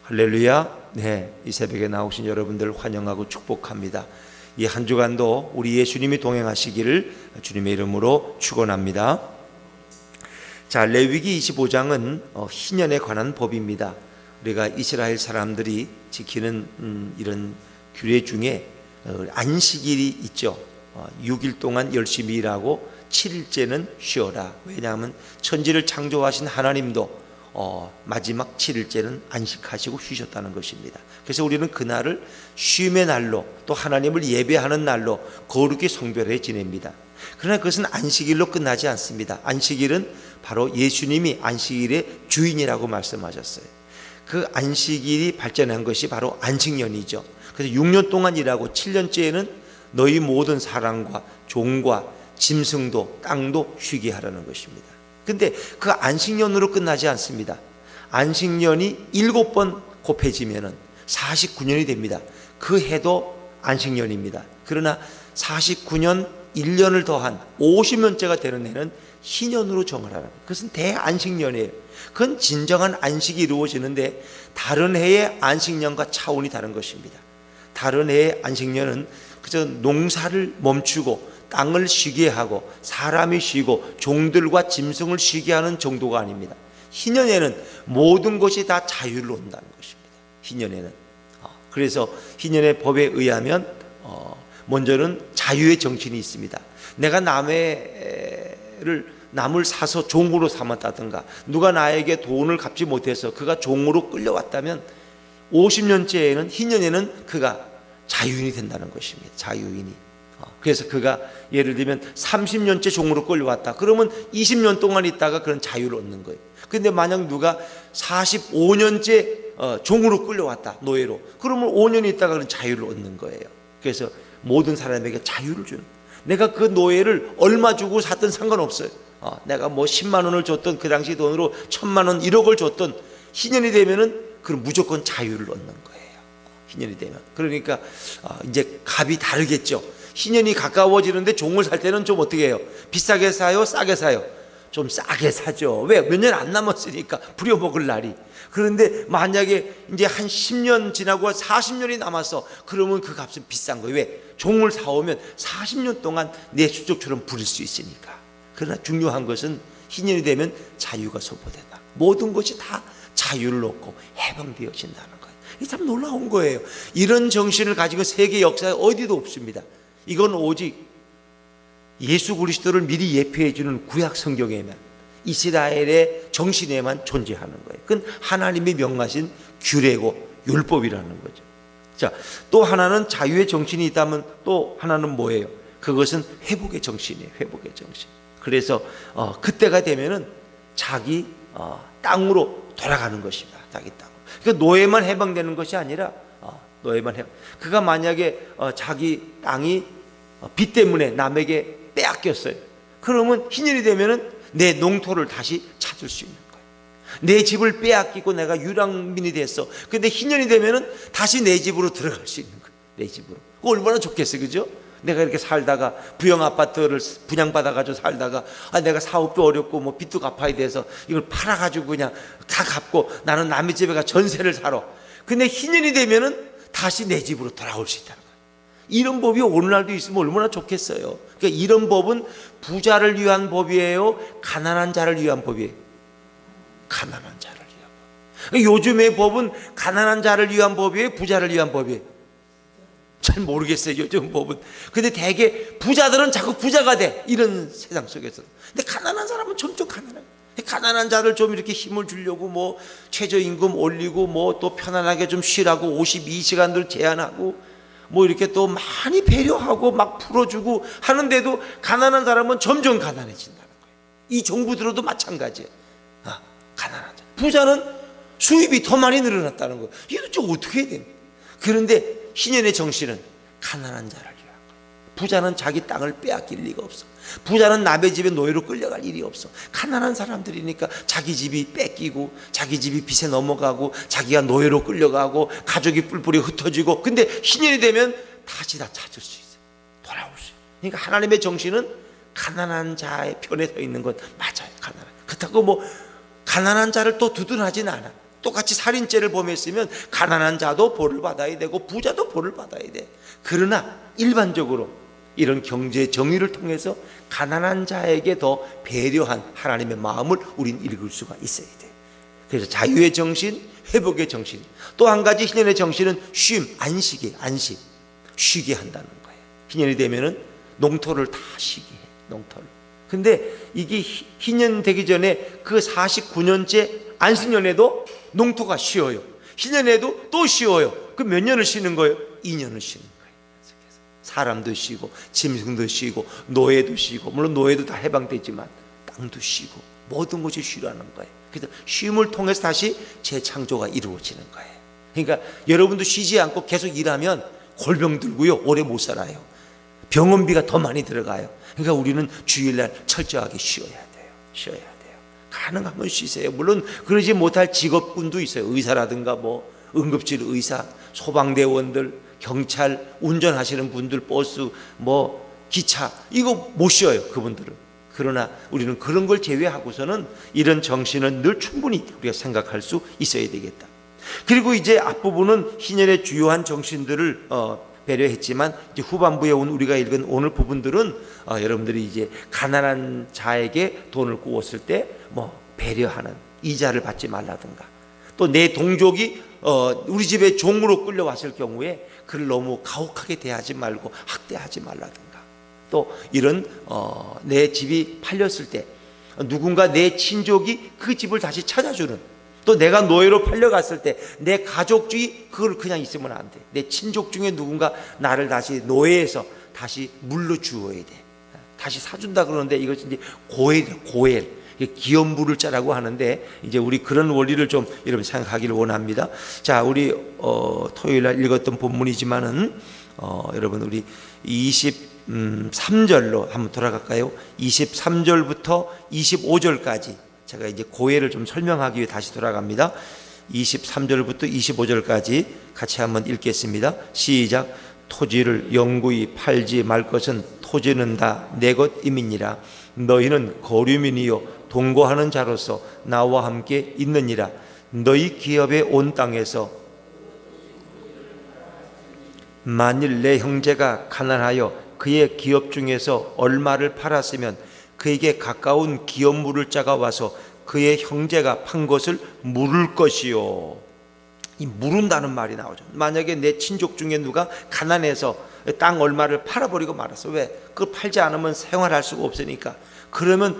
할렐루야. 네, 이 새벽에 나오신 여러분들 환영하고 축복합니다. 이 한 주간도 우리 예수님이 동행하시기를 주님의 이름으로 축원합니다. 자, 레위기 25장은 희년에 관한 법입니다. 우리가 이스라엘 사람들이 지키는 이런 규례 중에 안식일이 있죠. 6일 동안 열심히 일하고 7일째는 쉬어라. 왜냐하면 천지를 창조하신 하나님도 마지막 7일째는 안식하시고 쉬셨다는 것입니다. 그래서 우리는 그날을 쉼의 날로, 또 하나님을 예배하는 날로 거룩히 성별해 지냅니다. 그러나 그것은 안식일로 끝나지 않습니다. 안식일은 바로 예수님이 안식일의 주인이라고 말씀하셨어요. 그 안식일이 발전한 것이 바로 안식년이죠. 그래서 6년 동안 일하고 7년째에는 너희 모든 사람과 종과 짐승도 땅도 쉬게 하라는 것입니다. 근데 그 안식년으로 끝나지 않습니다. 안식년이 7번 곱해지면은 49년이 됩니다. 그 해도 안식년입니다. 그러나 49년 1년을 더한 50년째가 되는 해는 희년으로 정하라는, 그것은 대안식년이에요. 그건 진정한 안식이 이루어지는데 다른 해의 안식년과 차원이 다른 것입니다. 다른 해의 안식년은 그저 농사를 멈추고 땅을 쉬게 하고 사람이 쉬고 종들과 짐승을 쉬게 하는 정도가 아닙니다. 희년에는 모든 것이 다 자유를 온다는 것입니다. 희년에는. 그래서 희년의 법에 의하면 먼저는 자유의 정신이 있습니다. 내가 남을 사서 종으로 삼았다든가, 누가 나에게 돈을 갚지 못해서 그가 종으로 끌려왔다면 50년째에는, 희년에는 그가 자유인이 된다는 것입니다. 자유인이. 그래서 그가 예를 들면 30년째 종으로 끌려왔다. 그러면 20년 동안 있다가 그런 자유를 얻는 거예요. 근데 만약 누가 45년째 종으로 끌려왔다, 노예로, 그러면 5년 있다가 그런 자유를 얻는 거예요. 그래서 모든 사람에게 자유를 주는, 내가 그 노예를 얼마 주고 샀든 상관없어요. 내가 뭐 10만 원을 줬던, 그 당시 돈으로 1000만 원, 1억을 줬던, 희년이 되면은 그럼 무조건 자유를 얻는 거예요. 희년이 되면. 그러니까 이제 값이 다르겠죠. 희년이 가까워지는데 종을 살 때는 좀 어떻게 해요? 비싸게 사요? 싸게 사요? 좀 싸게 사죠. 왜? 몇 년 안 남았으니까, 부려먹을 날이. 그런데 만약에 이제 한 10년 지나고 40년이 남았어. 그러면 그 값은 비싼 거예요. 왜? 종을 사오면 40년 동안 내 수족처럼 부릴 수 있으니까. 그러나 중요한 것은 희년이 되면 자유가 선포된다. 모든 것이 다 자유를 얻고 해방되어진다는 거예요. 이게 참 놀라운 거예요. 이런 정신을 가지고 세계 역사에 어디도 없습니다. 이건 오직 예수 그리스도를 미리 예표해 주는 구약 성경에만, 이스라엘의 정신에만 존재하는 거예요. 그건 하나님이 명하신 규례고 율법이라는 거죠. 자, 또 하나는 자유의 정신이 있다면 또 하나는 뭐예요? 그것은 회복의 정신이에요. 회복의 정신. 그래서 그때가 되면은 자기 땅으로 돌아가는 것입니다. 자기 땅. 그러니까 노예만 해방되는 것이 아니라 그가 만약에 자기 땅이 빚 때문에 남에게 빼앗겼어요. 그러면 희년이 되면은 내 농토를 다시 찾을 수 있는 거예요. 내 집을 빼앗기고 내가 유랑민이 됐어. 근데 희년이 되면은 다시 내 집으로 들어갈 수 있는 거예요. 내 집으로. 그거 얼마나 좋겠어요, 그죠? 내가 이렇게 살다가 부영 아파트를 분양받아가지고 살다가 내가 사업도 어렵고 뭐 빚도 갚아야 돼서 이걸 팔아가지고 그냥 다 갚고 나는 남의 집에 가 전세를 살아. 근데 희년이 되면은 다시 내 집으로 돌아올 수 있다는 거예요. 이런 법이 오늘날도 있으면 얼마나 좋겠어요. 그러니까 이런 법은 부자를 위한 법이에요? 가난한 자를 위한 법이에요? 가난한 자를 위한 법. 그러니까 요즘의 법은 가난한 자를 위한 법이에요? 부자를 위한 법이에요? 잘 모르겠어요, 요즘 법은. 근데 대개 부자들은 자꾸 부자가 돼, 이런 세상 속에서. 근데 가난한 사람은 점점 가난해. 가난한 자를 좀 이렇게 힘을 주려고 뭐 최저임금 올리고 뭐 또 편안하게 좀 쉬라고 52시간들 제한하고 뭐 이렇게 또 많이 배려하고 막 풀어주고 하는데도 가난한 사람은 점점 가난해진다는 거예요. 이 정부 들어도 마찬가지예요. 가난한 자. 부자는 수입이 더 많이 늘어났다는 거예요. 이게 도대체 어떻게 해야 됩니까? 그런데 희년의 정신은 가난한 자를 위한 거예요. 부자는 자기 땅을 빼앗길 리가 없어. 부자는 남의 집에 노예로 끌려갈 일이 없어. 가난한 사람들이니까 자기 집이 뺏기고 자기 집이 빚에 넘어가고 자기가 노예로 끌려가고 가족이 뿔뿔이 흩어지고, 근데 희년이 되면 다시 다 찾을 수 있어요. 돌아올 수 있어요. 그러니까 하나님의 정신은 가난한 자의 편에 서 있는 건 맞아요. 그렇다고 뭐 가난한 자를 또 두둔하지는 않아. 똑같이 살인죄를 범했으면 가난한 자도 벌을 받아야 되고 부자도 벌을 받아야 돼. 그러나 일반적으로 이런 경제 정의를 통해서 가난한 자에게 더 배려한 하나님의 마음을 우린 읽을 수가 있어야 돼. 그래서 자유의 정신, 회복의 정신, 또 한 가지 희년의 정신은 쉼, 안식이에요. 안식, 쉬게 한다는 거예요. 희년이 되면은 농토를 다 쉬게 해, 농토를. 근데 이게 희년 되기 전에 그 49년째 안식년에도 농토가 쉬어요. 희년에도 또 쉬어요. 그 몇 년을 쉬는 거예요? 2년을 쉬는 거예요. 사람도 쉬고 짐승도 쉬고 노예도 쉬고, 물론 노예도 다 해방되지만 땅도 쉬고 모든 것이 쉬라는 거예요. 그래서 쉼을 통해서 다시 재창조가 이루어지는 거예요. 그러니까 여러분도 쉬지 않고 계속 일하면 골병 들고요, 오래 못 살아요. 병원비가 더 많이 들어가요. 그러니까 우리는 주일날 철저하게 쉬어야 돼요. 쉬어야 돼요. 가능하면 쉬세요. 물론 그러지 못할 직업군도 있어요. 의사라든가 뭐 응급실 의사, 소방대원들, 경찰, 운전하시는 분들, 버스, 뭐 기차, 이거 못 쉬어요, 그분들은. 그러나 우리는 그런 걸 제외하고서는 이런 정신은 늘 충분히 우리가 생각할 수 있어야 되겠다. 그리고 이제 앞부분은 희년의 주요한 정신들을 배려했지만, 이제 후반부에 온 우리가 읽은 오늘 부분들은 여러분들이 이제 가난한 자에게 돈을 꾸었을 때 뭐 배려하는, 이자를 받지 말라든가, 또 내 동족이 우리 집에 종으로 끌려왔을 경우에 그를 너무 가혹하게 대하지 말고 학대하지 말라든가, 또 이런 내 집이 팔렸을 때 누군가 내 친족이 그 집을 다시 찾아주는, 또 내가 노예로 팔려갔을 때 내 가족주의 그걸 그냥 있으면 안 돼. 내 친족 중에 누군가 나를 다시 노예에서 다시 물러주어야 돼. 다시 사준다 그러는데 이것이 이제 고엘이에요. 고엘. 기업물을 짜라고 하는데, 이제 우리 그런 원리를 좀 여러분 생각하기를 원합니다. 자, 우리 토요일 날 읽었던 본문이지만은 여러분 우리 23절로 한번 돌아갈까요? 23절부터 25절까지 제가 이제 고해를 좀 설명하기 위해 다시 돌아갑니다. 23절부터 25절까지 같이 한번 읽겠습니다. 시작. 토지를 영구히 팔지 말 것은 토지는 다 내 것임이니라. 너희는 거류민이요 동거하는 자로서 나와 함께 있느니라. 너희 기업에 온 땅에서 만일 내 형제가 가난하여 그의 기업 중에서 얼마를 팔았으면 그에게 가까운 기업물을 짜가 와서 그의 형제가 판 것을 물을 것이요. 이 물은다는 말이 나오죠. 만약에 내 친족 중에 누가 가난해서 땅 얼마를 팔아버리고 말았어. 왜? 그걸 팔지 않으면 생활할 수가 없으니까. 그러면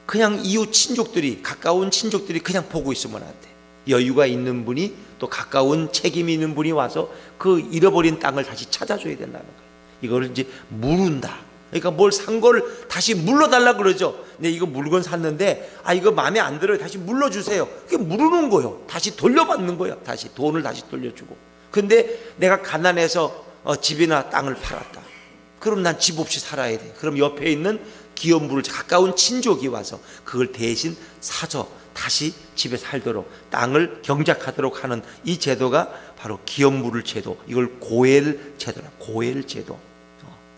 그냥 이웃 친족들이, 가까운 친족들이 그냥 보고 있으면 안 돼. 여유가 있는 분이, 또 가까운 책임이 있는 분이 와서 그 잃어버린 땅을 다시 찾아줘야 된다는 거예요. 이거를 이제 물은다. 그러니까 뭘 산 거를 다시 물러달라 그러죠. 네, 이거 물건 샀는데 이거 마음에 안 들어요. 다시 물러주세요. 그게 물으는 거예요. 다시 돌려받는 거예요. 다시 돈을 다시 돌려주고. 근데 내가 가난해서 집이나 땅을 팔았다. 그럼 난 집 없이 살아야 돼. 그럼 옆에 있는 기업물을, 가까운 친족이 와서 그걸 대신 사서 다시 집에 살도록, 땅을 경작하도록 하는 이 제도가 바로 기업물을 제도, 이걸 고엘 제도라. 고엘 제도.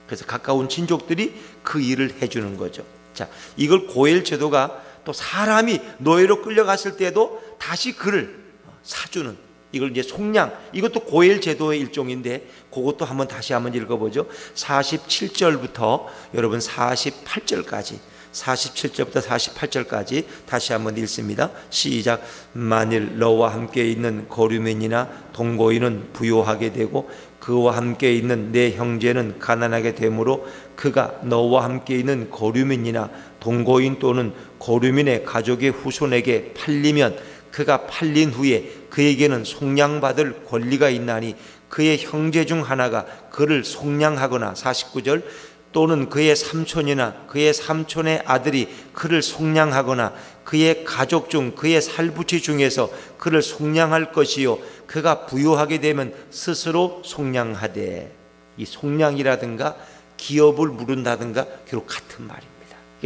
그래서 가까운 친족들이 그 일을 해주는 거죠. 자, 이걸 고엘 제도가, 또 사람이 노예로 끌려갔을 때도 다시 그를 사주는, 이걸 이제 속량, 이것도 고엘 제도의 일종인데, 그것도 한번 다시 한번 읽어보죠. 47절부터 여러분 48절까지, 47절부터 48절까지 다시 한번 읽습니다. 시작. 만일 너와 함께 있는 거류민이나 동거인은 부요하게 되고 그와 함께 있는 내 형제는 가난하게 되므로 그가 너와 함께 있는 거류민이나 동거인 또는 거류민의 가족의 후손에게 팔리면 그가 팔린 후에 그에게는 속량받을 권리가 있나니 그의 형제 중 하나가 그를 속량하거나, 49절, 또는 그의 삼촌이나 그의 삼촌의 아들이 그를 속량하거나 그의 가족 중 그의 살부치 중에서 그를 속량할 것이요 그가 부유하게 되면 스스로 속량하되. 이 속량이라든가 기업을 물은다든가 결국 같은 말입니다.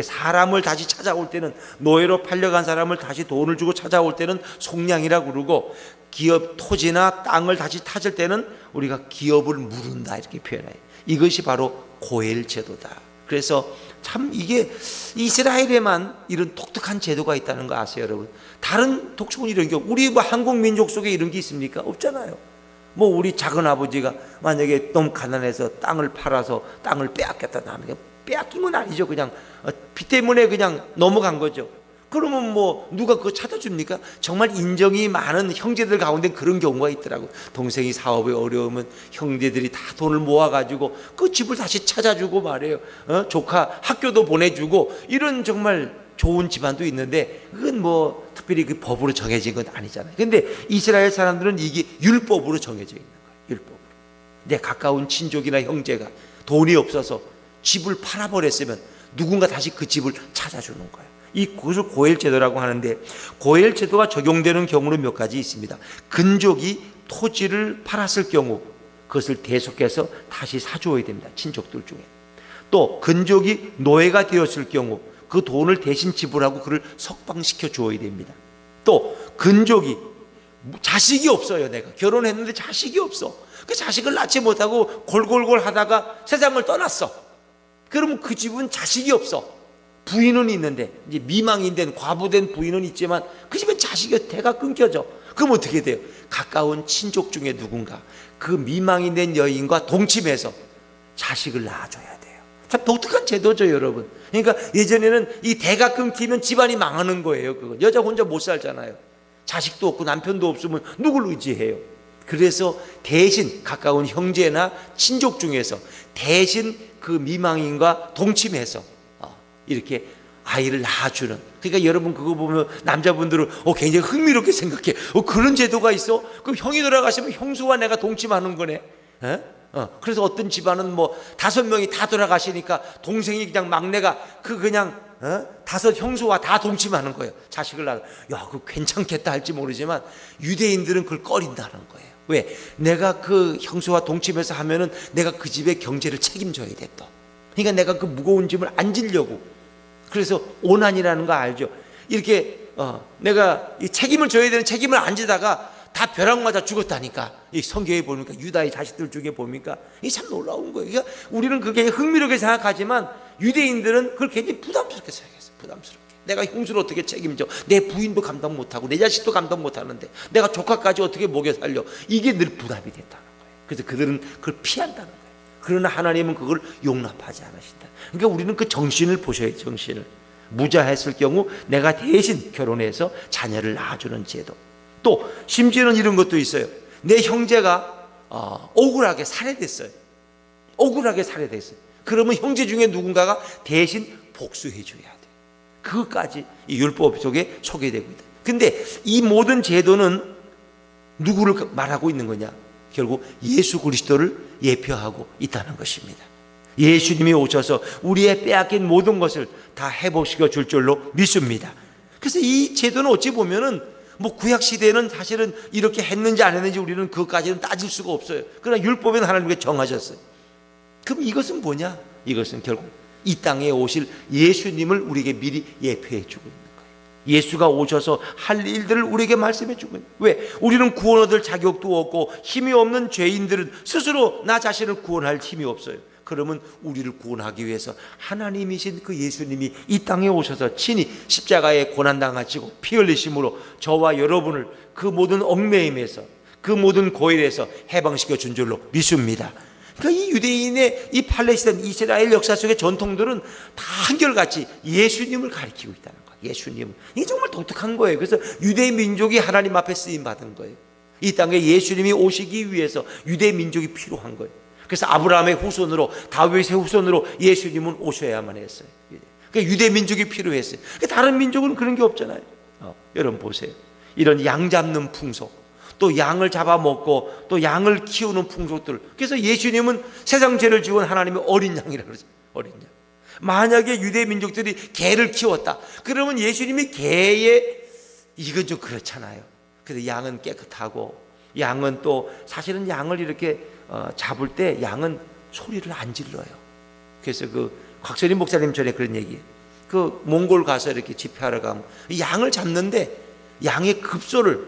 사람을 다시 찾아올 때는, 노예로 팔려간 사람을 다시 돈을 주고 찾아올 때는 속량이라고 그러고, 기업, 토지나 땅을 다시 찾을 때는 우리가 기업을 물은다 이렇게 표현해요. 이것이 바로 고엘 제도다. 그래서 참 이게 이스라엘에만 이런 독특한 제도가 있다는 거 아세요, 여러분? 다른 독촉은 이런 게 우리 뭐 한국 민족 속에 이런 게 있습니까? 없잖아요. 뭐 우리 작은 아버지가 만약에 너무 가난해서 땅을 팔아서 땅을 빼앗겼다 나면 빼앗긴 건 아니죠. 그냥 빚 때문에 그냥 넘어간 거죠. 그러면 뭐 누가 그거 찾아줍니까? 정말 인정이 많은 형제들 가운데 그런 경우가 있더라고. 동생이 사업에 어려우면 형제들이 다 돈을 모아가지고 그 집을 다시 찾아주고 말이에요. 조카 학교도 보내주고 이런 정말 좋은 집안도 있는데 그건 뭐 특별히 그 법으로 정해진 건 아니잖아요. 근데 이스라엘 사람들은 이게 율법으로 정해져 있는 거예요. 율법으로. 내 가까운 친족이나 형제가 돈이 없어서 집을 팔아버렸으면 누군가 다시 그 집을 찾아주는 거예요. 그것을 고엘제도라고 하는데, 고엘제도가 적용되는 경우는 몇 가지 있습니다. 근족이 토지를 팔았을 경우 그것을 대속해서 다시 사주어야 됩니다. 친족들 중에. 또 근족이 노예가 되었을 경우 그 돈을 대신 지불하고 그를 석방시켜 주어야 됩니다. 또 근족이 자식이 없어요. 내가 결혼했는데 자식이 없어. 그 자식을 낳지 못하고 골골골 하다가 세상을 떠났어. 그러면 그 집은 자식이 없어. 부인은 있는데 이제 미망인 된 과부된 부인은 있지만 그 집엔 자식이 대가 끊겨져. 그럼 어떻게 돼요? 가까운 친족 중에 누군가 그 미망인 된 여인과 동침해서 자식을 낳아줘야 돼요. 참 독특한 제도죠, 여러분. 그러니까 예전에는 이 대가 끊기면 집안이 망하는 거예요. 그건 여자 혼자 못 살잖아요. 자식도 없고 남편도 없으면 누굴 의지해요? 그래서 대신 가까운 형제나 친족 중에서 대신 그 미망인과 동침해서 이렇게 아이를 낳아주는. 그러니까 여러분 그거 보면 남자분들은 굉장히 흥미롭게 생각해. 그런 제도가 있어? 그럼 형이 돌아가시면 형수와 내가 동침하는 거네. 그래서 어떤 집안은 뭐 5명이 다 돌아가시니까 동생이 그냥 막내가 그냥 5 형수와 다 동침하는 거예요. 자식을 낳아. 야, 그거 괜찮겠다 할지 모르지만 유대인들은 그걸 꺼린다는 거예요. 왜? 내가 그 형수와 동침해서 하면은 내가 그 집의 경제를 책임져야 돼 또. 그러니까 내가 그 무거운 짐을 안 지려고. 그래서 오난이라는 거 알죠? 이렇게 내가 이 책임을 져야 되는 책임을 안 지다가 다 벼락 맞아 죽었다니까. 이 성경에 보니까 유다의 자식들 중에 보니까 이게 참 놀라운 거예요. 그러니까 우리는 그게 흥미롭게 생각하지만 유대인들은 그걸 굉장히 부담스럽게 생각했어요. 부담스럽게. 내가 형수를 어떻게 책임져? 내 부인도 감당 못하고 내 자식도 감당 못하는데 내가 조카까지 어떻게 먹여 살려? 이게 늘 부담이 됐다는 거예요. 그래서 그들은 그걸 피한다는 거예요. 그러나 하나님은 그걸 용납하지 않으신다. 그러니까 우리는 그 정신을 보셔야 정신을. 무자했을 경우 내가 대신 결혼해서 자녀를 낳아주는 제도. 또 심지어는 이런 것도 있어요. 내 형제가 억울하게 살해됐어요. 억울하게 살해됐어요. 그러면 형제 중에 누군가가 대신 복수해 줘야 돼. 그것까지 이 율법 속에 소개되고 있다. 근데 이 모든 제도는 누구를 말하고 있는 거냐? 결국 예수 그리스도를 예표하고 있다는 것입니다. 예수님이 오셔서 우리의 빼앗긴 모든 것을 다 회복시켜 줄 줄로 믿습니다. 그래서 이 제도는 어찌 보면은 뭐 구약 시대에는 사실은 이렇게 했는지 안 했는지 우리는 그것까지는 따질 수가 없어요. 그러나 율법에는 하나님께 정하셨어요. 그럼 이것은 뭐냐? 이것은 결국 이 땅에 오실 예수님을 우리에게 미리 예표해 주고 있는 거예요. 예수가 오셔서 할 일들을 우리에게 말씀해 주고 있는 거예요. 왜? 우리는 구원 얻을 자격도 없고 힘이 없는 죄인들은 스스로 나 자신을 구원할 힘이 없어요. 그러면 우리를 구원하기 위해서 하나님이신 그 예수님이 이 땅에 오셔서 친히 십자가에 고난당하시고 피 흘리심으로 저와 여러분을 그 모든 얽매임에서 그 모든 고일에서 해방시켜 준 줄로 믿습니다. 그러니까 이 유대인의 이 팔레스타인 이스라엘 역사 속의 전통들은 다 한결같이 예수님을 가리키고 있다는 거예요. 예수님. 이게 정말 독특한 거예요. 그래서 유대 민족이 하나님 앞에 쓰임 받은 거예요. 이 땅에 예수님이 오시기 위해서 유대 민족이 필요한 거예요. 그래서 아브라함의 후손으로 다윗의 후손으로 예수님은 오셔야만 했어요. 그러니까 유대 민족이 필요했어요. 그러니까 다른 민족은 그런 게 없잖아요. 여러분 보세요. 이런 양 잡는 풍속, 또 양을 잡아먹고 또 양을 키우는 풍속들. 그래서 예수님은 세상 죄를 지은 하나님의 어린 양이라고 그러죠. 어린 양. 만약에 유대 민족들이 개를 키웠다. 그러면 예수님이 개의 이건 좀 그렇잖아요. 그래서 양은 깨끗하고 양은 또 사실은 양을 이렇게 잡을 때 양은 소리를 안 질러요. 그래서 그 곽선임 목사님 전에 그런 얘기예요. 그 몽골 가서 이렇게 집회하러 가면 양을 잡는데 양의 급소를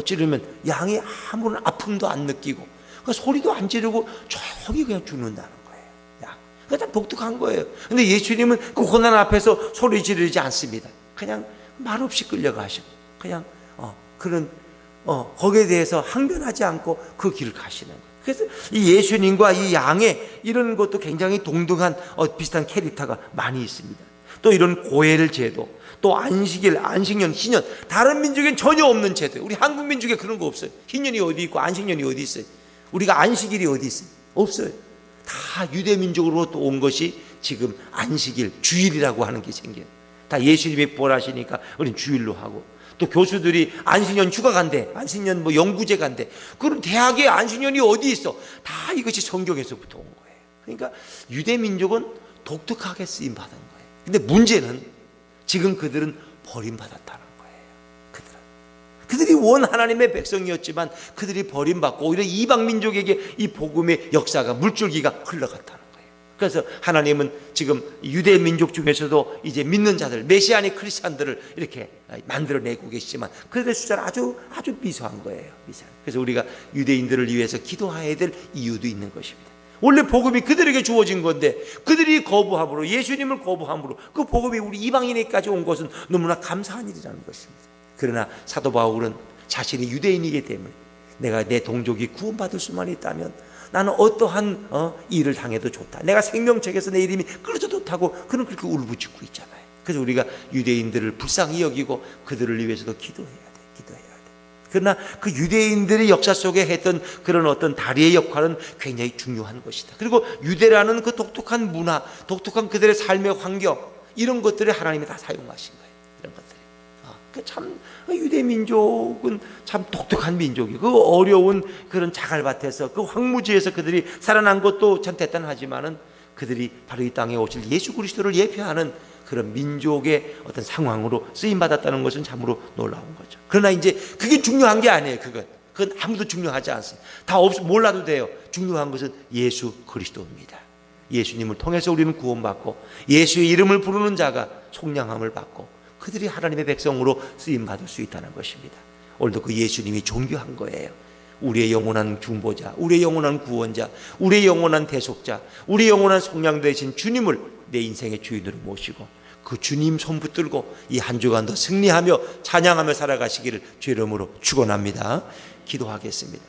찌르면 양이 아무런 아픔도 안 느끼고 그 소리도 안 지르고 조용히 그냥 죽는다는 거예요. 양. 그게 다 독특한 거예요. 근데 예수님은 그 고난 앞에서 소리 지르지 않습니다. 그냥 말없이 끌려가시고 그냥 거기에 대해서 항변하지 않고 그 길을 가시는 거예요. 그래서 이 예수님과 이 양의 이런 것도 굉장히 동등한 비슷한 캐릭터가 많이 있습니다. 또 이런 고엘 제도, 또 안식일, 안식년, 희년, 다른 민족엔 전혀 없는 제도예요. 우리 한국 민족에 그런 거 없어요. 희년이 어디 있고 안식년이 어디 있어요? 우리가 안식일이 어디 있어요? 없어요. 다 유대 민족으로 또 온 것이 지금 안식일, 주일이라고 하는 게 생겨요. 다 예수님이 부활하시니까 우리는 주일로 하고, 또 교수들이 안식년 휴가 간대, 안식년 뭐 연구제 간대. 그럼 대학에 안식년이 어디 있어? 다 이것이 성경에서부터 온 거예요. 그러니까 유대 민족은 독특하게 쓰임 받은 거예요. 근데 문제는 지금 그들은 버림받았다는 거예요. 그들이 원 하나님의 백성이었지만 그들이 버림받고 오히려 이방 민족에게 이 복음의 역사가, 물줄기가 흘러갔다는 거예요. 그래서 하나님은 지금 유대 민족 중에서도 이제 믿는 자들, 메시아닉 크리스찬들을 이렇게 만들어내고 계시지만 그들의 숫자는 아주 미소한 거예요. 미소한. 그래서 우리가 유대인들을 위해서 기도해야 될 이유도 있는 것입니다. 원래 복음이 그들에게 주어진 건데 그들이 거부함으로, 예수님을 거부함으로 그 복음이 우리 이방인에게까지 온 것은 너무나 감사한 일이라는 것입니다. 그러나 사도 바울은 자신이 유대인이기 때문에 내가 내 동족이 구원받을 수만 있다면 나는 어떠한 일을 당해도 좋다. 내가 생명책에서 내 이름이 끌어져도 좋다고 그는 그렇게 울부짖고 있잖아요. 그래서 우리가 유대인들을 불쌍히 여기고 그들을 위해서도 기도해야 돼. 그러나 그 유대인들의 역사 속에 했던 그런 어떤 다리의 역할은 굉장히 중요한 것이다. 그리고 유대라는 그 독특한 문화, 독특한 그들의 삶의 환경, 이런 것들을 하나님이 다 사용하신 거예요. 이런 것들이. 참 유대 민족은 참 독특한 민족이고, 그 어려운 그런 자갈밭에서, 그 황무지에서 그들이 살아난 것도 참 대단하지만은 그들이 바로 이 땅에 오실 예수 그리스도를 예표하는 그런 민족의 어떤 상황으로 쓰임받았다는 것은 참으로 놀라운 거죠. 그러나 이제 그게 중요한 게 아니에요. 그건 아무도 중요하지 않습니다. 다 몰라도 돼요. 중요한 것은 예수 그리스도입니다. 예수님을 통해서 우리는 구원받고 예수의 이름을 부르는 자가 속량함을 받고 그들이 하나님의 백성으로 쓰임받을 수 있다는 것입니다. 오늘도 그 예수님이 존귀한 거예요. 우리의 영원한 중보자, 우리의 영원한 구원자, 우리의 영원한 대속자, 우리의 영원한 속량 되신 주님을 내 인생의 주인으로 모시고 그 주님 손 붙들고 이 한 주간도 승리하며 찬양하며 살아가시기를 주의 이름으로 축원합니다. 기도하겠습니다.